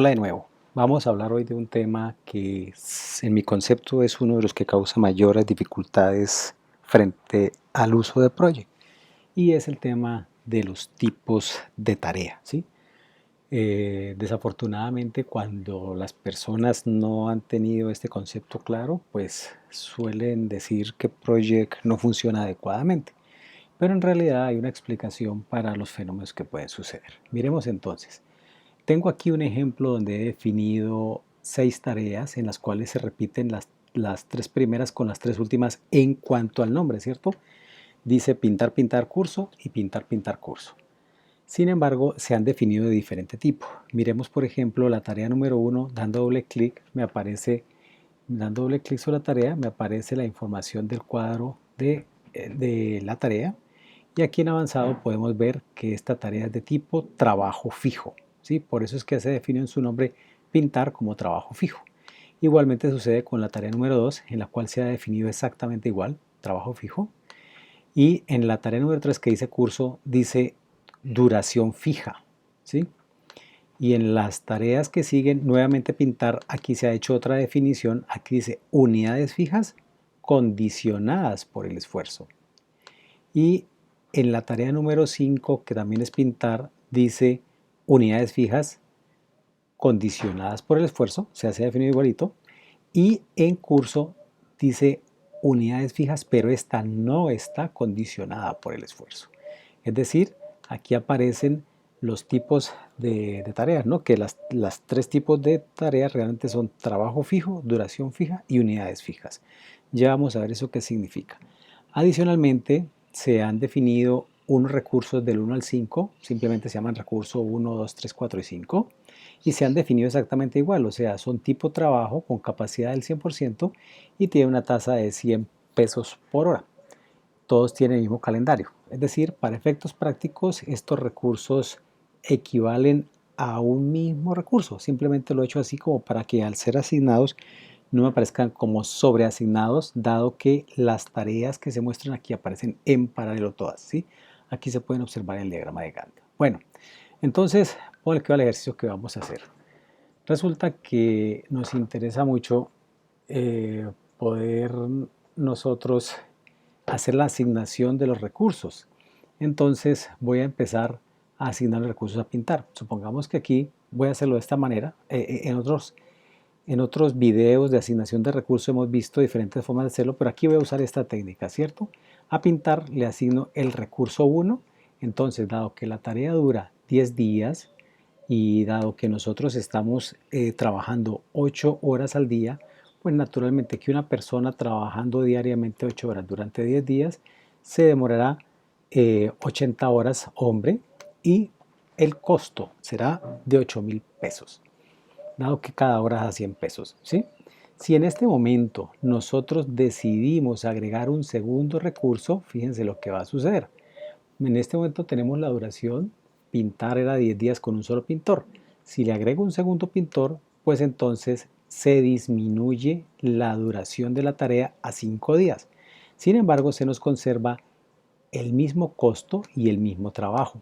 Hola de nuevo. Vamos a hablar hoy de un tema que en mi concepto es uno de los que causa mayores dificultades frente al uso de Project y es el tema de los tipos de tarea, ¿sí? Desafortunadamente cuando las personas no han tenido este concepto claro, pues suelen decir que Project no funciona adecuadamente, pero en realidad hay una explicación para los fenómenos que pueden suceder. Miremos entonces. Tengo aquí un ejemplo donde he definido 6 tareas en las cuales se repiten las 3 primeras con las 3 últimas en cuanto al nombre, ¿cierto? Dice pintar, pintar curso y pintar, pintar curso. Sin embargo, se han definido de diferente tipo. Miremos, por ejemplo, la tarea número 1, dando doble clic sobre la tarea, me aparece la información del cuadro de la tarea. Y aquí en avanzado podemos ver que esta tarea es de tipo trabajo fijo, ¿sí? Por eso es que se define en su nombre pintar como trabajo fijo. Igualmente sucede con la tarea número 2, en la cual se ha definido exactamente igual, trabajo fijo. Y en la tarea número 3 que dice curso, dice duración fija, ¿sí? Y en las tareas que siguen, nuevamente pintar, aquí se ha hecho otra definición, aquí dice unidades fijas condicionadas por el esfuerzo. Y en la tarea número 5, que también es pintar, dice unidades fijas condicionadas por el esfuerzo, se ha definido igualito. Y en curso dice unidades fijas, pero esta no está condicionada por el esfuerzo. Es decir, aquí aparecen los tipos de tareas, ¿no? Que las 3 tipos de tareas realmente son trabajo fijo, duración fija y unidades fijas. Ya vamos a ver eso qué significa. Adicionalmente, se han definido unos recursos del 1 al 5, simplemente se llaman recurso 1, 2, 3, 4 y 5, y se han definido exactamente igual, o sea, son tipo trabajo con capacidad del 100% y tiene una tasa de 100 pesos por hora. Todos tienen el mismo calendario, es decir, para efectos prácticos estos recursos equivalen a un mismo recurso, simplemente lo he hecho así como para que al ser asignados no me aparezcan como sobreasignados, dado que las tareas que se muestran aquí aparecen en paralelo todas, ¿sí? Aquí se pueden observar en el diagrama de Gantt. Bueno, entonces, ¿cuál queda el ejercicio que vamos a hacer? Resulta que nos interesa mucho poder nosotros hacer la asignación de los recursos. Entonces voy a empezar a asignar los recursos a pintar. Supongamos que aquí voy a hacerlo de esta manera. En otros videos de asignación de recursos hemos visto diferentes formas de hacerlo, pero aquí voy a usar esta técnica, ¿cierto? A pintar le asigno el recurso 1, entonces dado que la tarea dura 10 días y dado que nosotros estamos trabajando 8 horas al día, pues naturalmente que una persona trabajando diariamente 8 horas durante 10 días se demorará 80 horas hombre y el costo será de 8.000 pesos dado que cada hora es a 100 pesos, ¿sí? Si en este momento nosotros decidimos agregar un segundo recurso, fíjense lo que va a suceder. En este momento tenemos la duración, pintar era 10 días con un solo pintor. Si le agrego un segundo pintor, pues entonces se disminuye la duración de la tarea a 5 días. Sin embargo, se nos conserva el mismo costo y el mismo trabajo.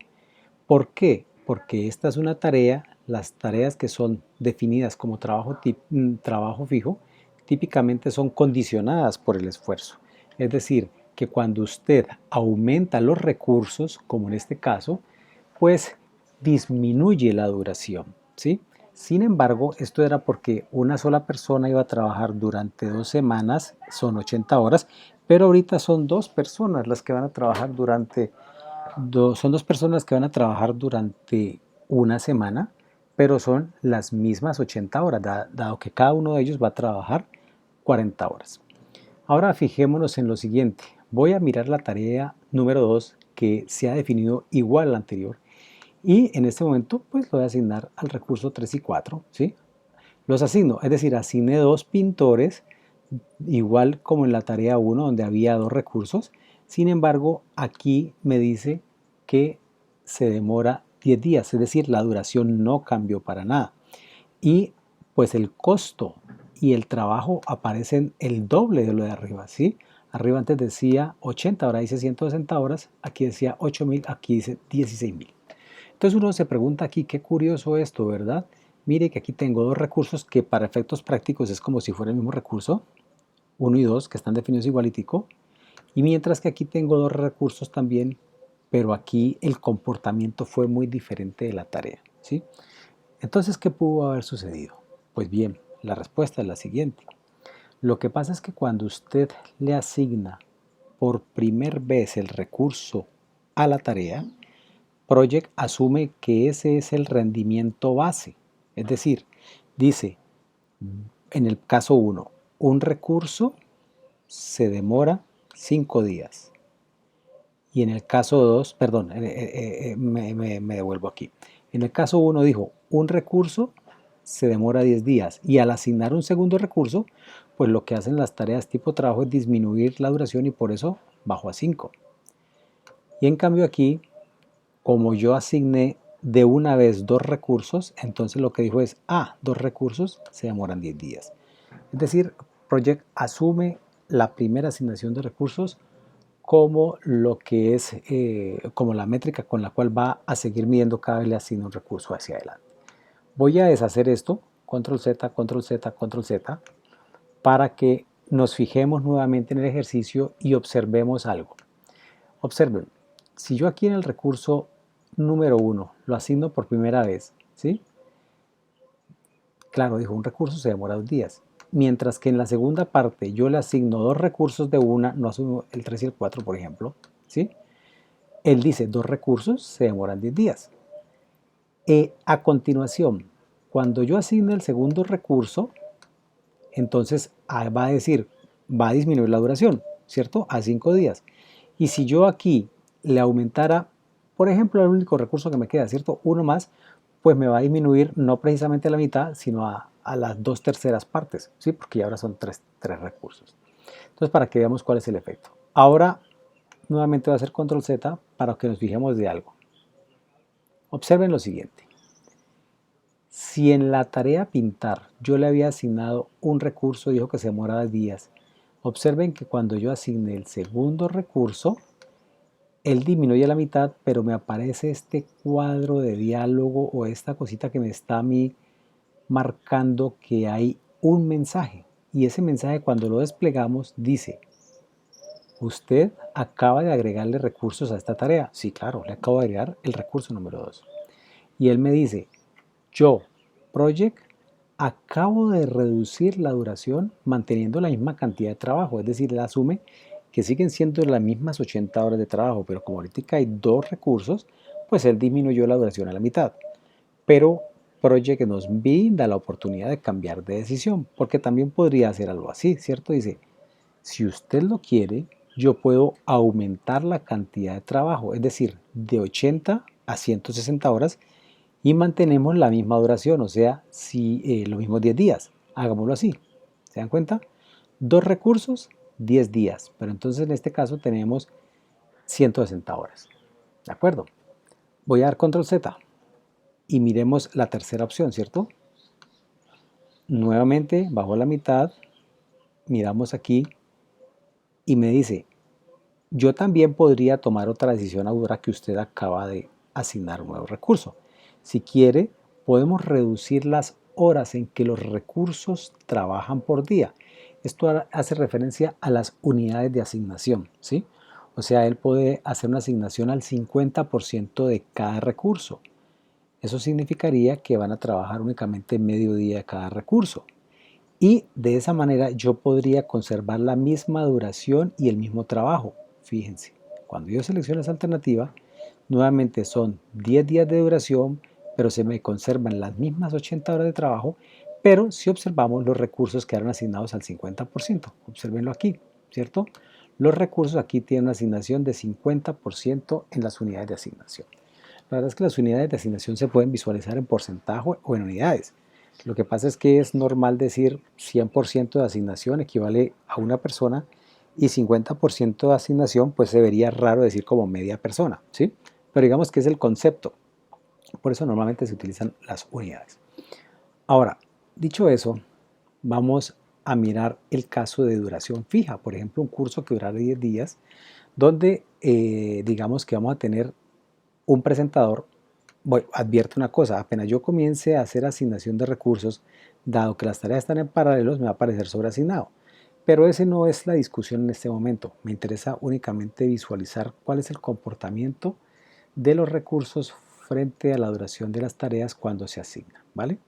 ¿Por qué? Porque esta es una tarea, las tareas que son definidas como trabajo fijo, típicamente son condicionadas por el esfuerzo. Es decir, que cuando usted aumenta los recursos, como en este caso, pues disminuye la duración, ¿sí? Sin embargo, esto era porque una sola persona iba a trabajar durante 2 semanas, son 80 horas, pero ahorita son 2 personas las que van a trabajar son 2 personas que van a trabajar durante una semana, pero son las mismas 80 horas, dado que cada uno de ellos va a trabajar 40 horas. Ahora fijémonos en lo siguiente. Voy a mirar la tarea número 2 que se ha definido igual a la anterior y en este momento pues lo voy a asignar al recurso 3 y 4, ¿sí? Los asigno, es decir, asigné 2 pintores, igual como en la tarea 1 donde había 2 recursos. Sin embargo, aquí me dice que se demora 10 días, es decir, la duración no cambió para nada. Y pues el costo y el trabajo aparecen el doble de lo de arriba, ¿sí? Arriba antes decía 80, ahora dice 160 horas, aquí decía 8.000, aquí dice 16.000. Entonces uno se pregunta aquí, qué curioso esto, ¿verdad? Mire que aquí tengo dos recursos que para efectos prácticos es como si fuera el mismo recurso, 1 y 2, que están definidos igualitico, y mientras que aquí tengo dos recursos también, pero aquí el comportamiento fue muy diferente de la tarea, ¿sí? Entonces, ¿qué pudo haber sucedido? Pues bien, la respuesta es la siguiente. Lo que pasa es que cuando usted le asigna por primera vez el recurso a la tarea, Project asume que ese es el rendimiento base. Es decir, dice, en el caso 1, un recurso se demora 5 días. Y en el caso 2, perdón, me devuelvo aquí. En el caso 1 dijo, un recurso se demora 10 días. Y al asignar un segundo recurso, pues lo que hacen las tareas tipo trabajo es disminuir la duración y por eso bajó a 5. Y en cambio aquí, como yo asigné de una vez dos recursos, entonces lo que dijo es, dos recursos se demoran 10 días. Es decir, Project asume la primera asignación de recursos como lo que es, como la métrica con la cual va a seguir midiendo cada vez le asigna un recurso hacia adelante. Voy a deshacer esto, control Z, control Z, control Z, para que nos fijemos nuevamente en el ejercicio y observemos algo. Observen, si yo aquí en el recurso número 1 lo asigno por primera vez, ¿sí? Claro, dijo, un recurso se demora 2 días. Mientras que en la segunda parte yo le asigno dos recursos de una, no asumo el 3 y el 4, por ejemplo, ¿sí? Él dice, dos recursos se demoran 10 días. A continuación, cuando yo asigne el segundo recurso, entonces va a decir, va a disminuir la duración, ¿cierto? A 5 días. Y si yo aquí le aumentara, por ejemplo, el único recurso que me queda, ¿cierto? Uno más, pues me va a disminuir no precisamente a la mitad, sino a las 2/3 partes, ¿sí? Porque ya ahora son tres recursos. Entonces, para que veamos cuál es el efecto. Ahora, nuevamente voy a hacer control Z para que nos fijemos de algo. Observen lo siguiente. Si en la tarea pintar yo le había asignado un recurso, dijo que se demoraba días. Observen que cuando yo asigné el segundo recurso, él disminuye a la mitad, pero me aparece este cuadro de diálogo o esta cosita que me está a mí marcando que hay un mensaje. Y ese mensaje cuando lo desplegamos dice, usted acaba de agregarle recursos a esta tarea. Sí, claro, le acabo de agregar el recurso número 2. Y él me dice, yo, Project, acabo de reducir la duración manteniendo la misma cantidad de trabajo. Es decir, él asume que siguen siendo las mismas 80 horas de trabajo, pero como ahorita hay dos recursos, pues él disminuyó la duración a la mitad. Pero Project nos brinda la oportunidad de cambiar de decisión, porque también podría hacer algo así, ¿cierto? Dice, si usted lo quiere, yo puedo aumentar la cantidad de trabajo, es decir, de 80 a 160 horas y mantenemos la misma duración, o sea, si los mismos 10 días. Hagámoslo así. ¿Se dan cuenta? Dos recursos, 10 días, pero entonces en este caso tenemos 160 horas. ¿De acuerdo? Voy a dar control Z y miremos la tercera opción, ¿cierto? Nuevamente, bajo la mitad, miramos aquí y me dice, yo también podría tomar otra decisión ahora que usted acaba de asignar un nuevo recurso. Si quiere, podemos reducir las horas en que los recursos trabajan por día. Esto hace referencia a las unidades de asignación, ¿sí? O sea, él puede hacer una asignación al 50% de cada recurso. Eso significaría que van a trabajar únicamente medio día de cada recurso. Y de esa manera yo podría conservar la misma duración y el mismo trabajo. Fíjense, cuando yo selecciono esa alternativa, nuevamente son 10 días de duración, pero se me conservan las mismas 80 horas de trabajo, pero si observamos los recursos quedaron asignados al 50%. Observenlo aquí, ¿cierto? Los recursos aquí tienen una asignación de 50% en las unidades de asignación. La verdad es que las unidades de asignación se pueden visualizar en porcentaje o en unidades. Lo que pasa es que es normal decir 100% de asignación equivale a una persona y 50% de asignación pues se vería raro decir como media persona, ¿sí? Pero digamos que es el concepto. Por eso normalmente se utilizan las unidades. Ahora, dicho eso, vamos a mirar el caso de duración fija. Por ejemplo, un curso que durara 10 días, donde digamos que vamos a tener un presentador advierto una cosa, apenas yo comience a hacer asignación de recursos, dado que las tareas están en paralelos, me va a aparecer sobreasignado. Pero ese no es la discusión en este momento. Me interesa únicamente visualizar cuál es el comportamiento de los recursos frente a la duración de las tareas cuando se asignan, ¿vale?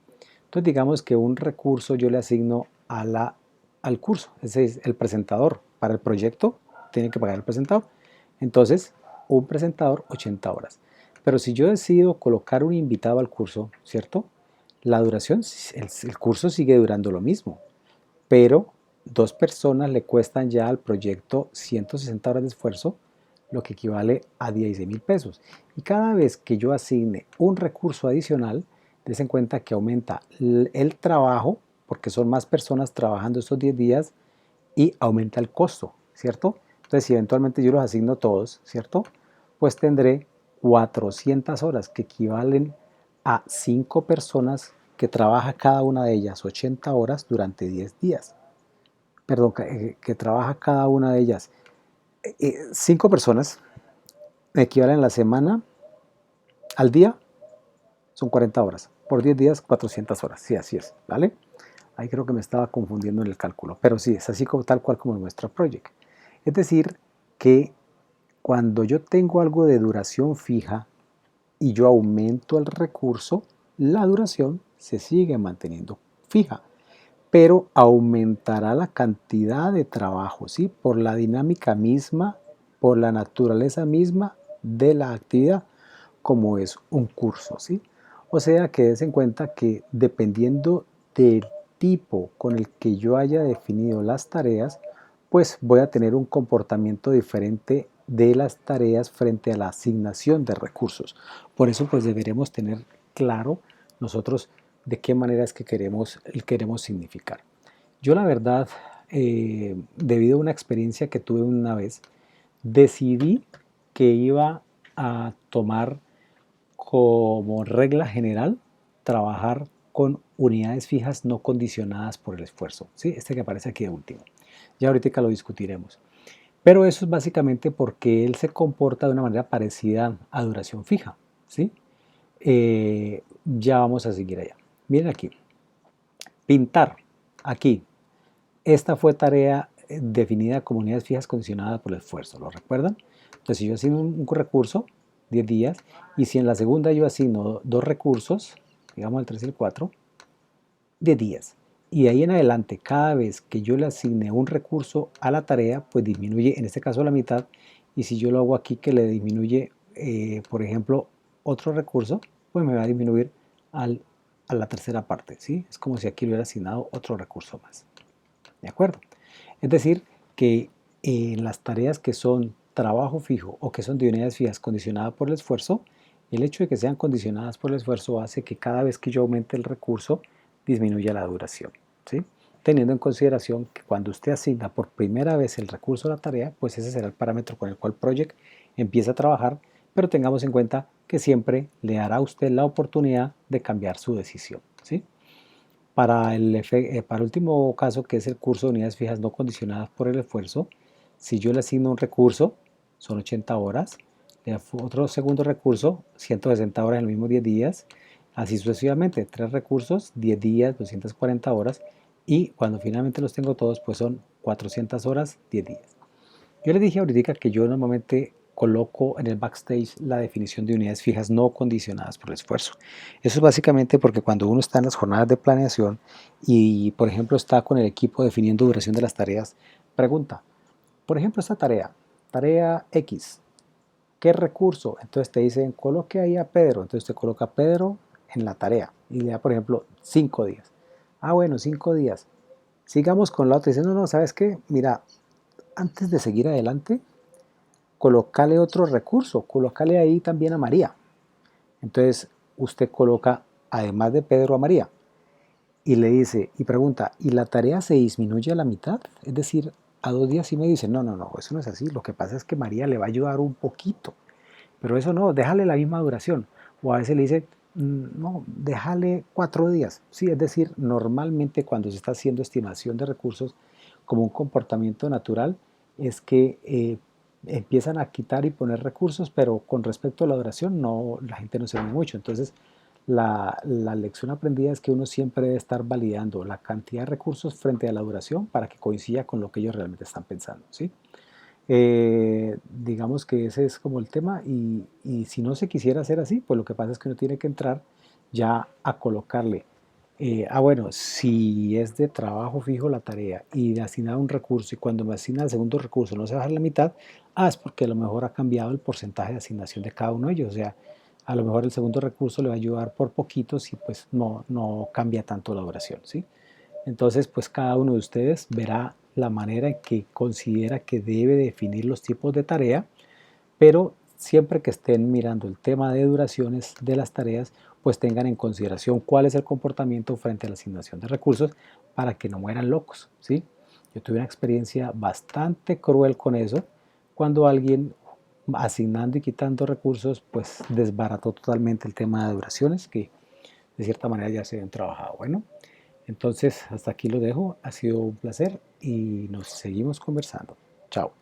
Entonces digamos que un recurso yo le asigno al curso, ese es el presentador. Para el proyecto tiene que pagar el presentador. Entonces, un presentador 80 horas. Pero si yo decido colocar un invitado al curso, ¿cierto? La duración, el curso sigue durando lo mismo, pero dos personas le cuestan ya al proyecto 160 horas de esfuerzo, lo que equivale a 16.000 pesos. Y cada vez que yo asigne un recurso adicional, des en cuenta que aumenta el trabajo, porque son más personas trabajando estos 10 días, y aumenta el costo, ¿cierto? Entonces, si eventualmente yo los asigno todos, ¿cierto? Pues tendré 400 horas, que equivalen a 5 personas que trabaja cada una de ellas 80 horas durante 10 días. Perdón, que trabaja cada una de ellas 5 personas, equivalen a la semana, al día, son 40 horas. Por 10 días, 400 horas. Sí, así es, ¿vale? Ahí creo que me estaba confundiendo en el cálculo, pero sí, es así como tal cual como nuestra project. Es decir, que cuando yo tengo algo de duración fija y yo aumento el recurso, la duración se sigue manteniendo fija, pero aumentará la cantidad de trabajo, ¿sí? Por la dinámica misma, por la naturaleza misma de la actividad, como es un curso, ¿sí? O sea que des en cuenta que dependiendo del tipo con el que yo haya definido las tareas, pues voy a tener un comportamiento diferente de las tareas frente a la asignación de recursos. Por eso pues deberemos tener claro nosotros de qué manera es que queremos significar. Yo la verdad, debido a una experiencia que tuve una vez, decidí que iba a tomar como regla general trabajar con unidades fijas no condicionadas por el esfuerzo. ¿Sí? Este que aparece aquí de último. Ya ahorita lo discutiremos. Pero eso es básicamente porque él se comporta de una manera parecida a duración fija. ¿Sí? Ya vamos a seguir allá. Miren aquí. Pintar. Aquí. Esta fue tarea definida como unidades fijas condicionadas por el esfuerzo. ¿Lo recuerdan? Entonces, si yo asigno un recurso, 10 días, y si en la segunda yo asigno dos recursos, digamos el 3 y el 4, 10 días. Y de ahí en adelante, cada vez que yo le asigne un recurso a la tarea, pues disminuye, en este caso la mitad, y si yo lo hago aquí que le disminuye, por ejemplo, otro recurso, pues me va a disminuir a la tercera parte, ¿sí? Es como si aquí le hubiera asignado otro recurso más. ¿De acuerdo? Es decir, que en las tareas que son trabajo fijo o que son de unidades fijas condicionadas por el esfuerzo, el hecho de que sean condicionadas por el esfuerzo hace que cada vez que yo aumente el recurso, disminuya la duración, ¿sí? Teniendo en consideración que cuando usted asigna por primera vez el recurso a la tarea, pues ese será el parámetro con el cual Project empieza a trabajar, pero tengamos en cuenta que siempre le dará a usted la oportunidad de cambiar su decisión, ¿sí? Para el último caso, que es el curso de unidades fijas no condicionadas por el esfuerzo, si yo le asigno un recurso, son 80 horas, otro segundo recurso, 160 horas en los mismos 10 días, así sucesivamente, tres recursos, 10 días, 240 horas, y cuando finalmente los tengo todos, pues son 400 horas, 10 días. Yo les dije ahorita que yo normalmente coloco en el backstage la definición de unidades fijas no condicionadas por el esfuerzo. Eso es básicamente porque cuando uno está en las jornadas de planeación y, por ejemplo, está con el equipo definiendo duración de las tareas, pregunta, por ejemplo, esta tarea X, ¿qué recurso? Entonces te dicen, coloque ahí a Pedro. Entonces te coloca a Pedro en la tarea y le da, por ejemplo, 5 días. Ah, bueno, 5 días. Sigamos con la otra. Dice, no, no, ¿sabes qué? Mira, antes de seguir adelante, colocale otro recurso, colocale ahí también a María. Entonces usted coloca, además de Pedro, a María y le dice, y pregunta, ¿y la tarea se disminuye a la mitad? Es decir, a 2 días y medio. Dice, no, no, no, eso no es así. Lo que pasa es que María le va a ayudar un poquito, pero eso no, déjale la misma duración. O a veces le dice, no, déjale 4 días. Sí, es decir, normalmente cuando se está haciendo estimación de recursos como un comportamiento natural, es que empiezan a quitar y poner recursos, pero con respecto a la duración, no, la gente no se ve mucho. Entonces, la lección aprendida es que uno siempre debe estar validando la cantidad de recursos frente a la duración para que coincida con lo que ellos realmente están pensando, ¿sí? Digamos que ese es como el tema y si no se quisiera hacer así, pues lo que pasa es que uno tiene que entrar ya a colocarle, bueno, si es de trabajo fijo la tarea y de asignar un recurso y cuando me asigna el segundo recurso no se baja la mitad, es porque a lo mejor ha cambiado el porcentaje de asignación de cada uno de ellos, o sea, a lo mejor el segundo recurso le va a ayudar por poquito si pues no cambia tanto la duración, ¿sí? Entonces, pues cada uno de ustedes verá la manera en que considera que debe definir los tipos de tarea, pero siempre que estén mirando el tema de duraciones de las tareas, pues tengan en consideración cuál es el comportamiento frente a la asignación de recursos para que no mueran locos, ¿sí? Yo tuve una experiencia bastante cruel con eso, cuando alguien asignando y quitando recursos, pues desbarató totalmente el tema de duraciones, que de cierta manera ya se habían trabajado. Bueno, entonces hasta aquí lo dejo, ha sido un placer y nos seguimos conversando. Chao.